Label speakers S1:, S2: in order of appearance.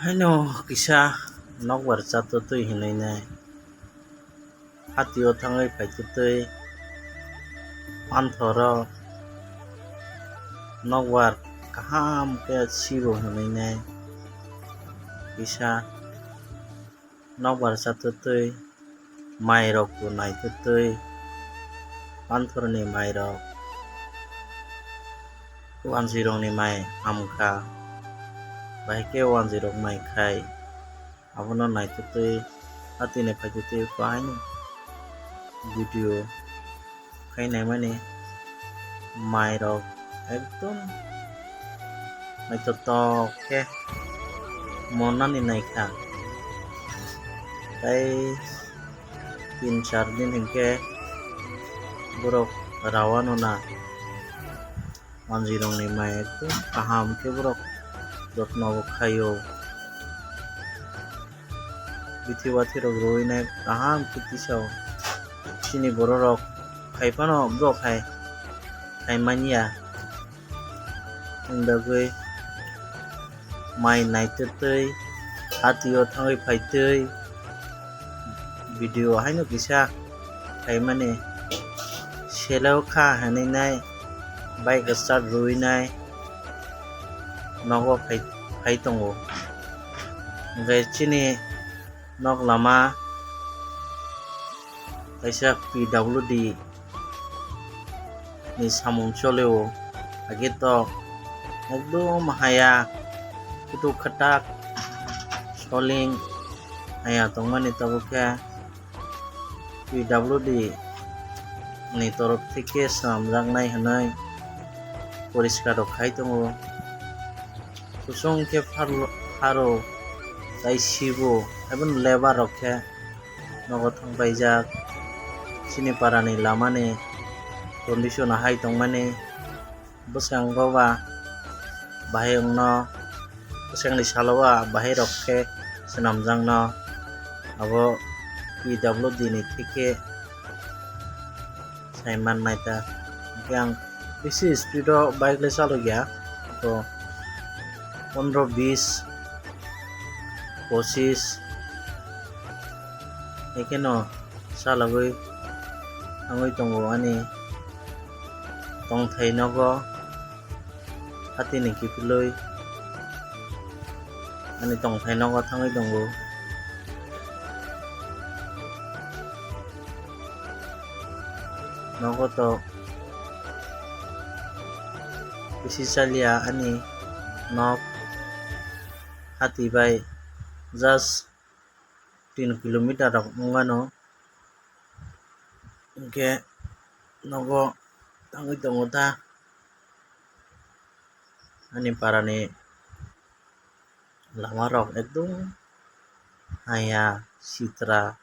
S1: Haino kisa nokbar chattatwi hinui nai hatio thangwi phaitwtwi manthoro nokbar kaham khe sibo hinui nai kisa nokbar chattatwi mai rokbo naitwtwi manthorni mai rok wanji ni mai hamkha bai khe wanji rok mai khai abono naitwtwi hati ni phaitwtwi bahai video khainai mai rok ekdom naithotok khe monani naikha tei 3-4 din hinkhe borok rawano na wanji ni mai ekdom kaham khe borok jotno bo khaio bithi bathi rok ruinai kaham khe tisao chini borok rok khaifano borok hai khaimania wngwi bagwi mai naitwtwi hatio thangwi phaitwi video haino kisa khaimani selao kha hinui nai bike start ruinai nogo phai tongo hingkhe chini nok lama kaisa PWD ni samung cholio age tok ekdom haya kutuk khatak soling haya tongmani tabuk khe PWD ni torop theke swnamjaknai hinui poriskar rok khai tongo kusung khe pharo tei sibo eboni lebar rok khe nogo thangpaijak chini para ni lama ni condition hai tongmani bwskango ba bahai wngno bwskangni salo ba bahai rok khe swnamjak no abo PWD ni theke saimannai ta hingkhe ang bisi speed o bike chalokya to 15-20-25 ekeno chalogwi thangwi tongo ani tongthai nogo hati ni kiphilwi ani tongthai nogo thangwi tongo nogo to bisi chalia ani nok hati bai just 3 kilometer rok wngmano hingkhe nogo thangwi tongo ta ani para ni lama rok ekdom haya sitra.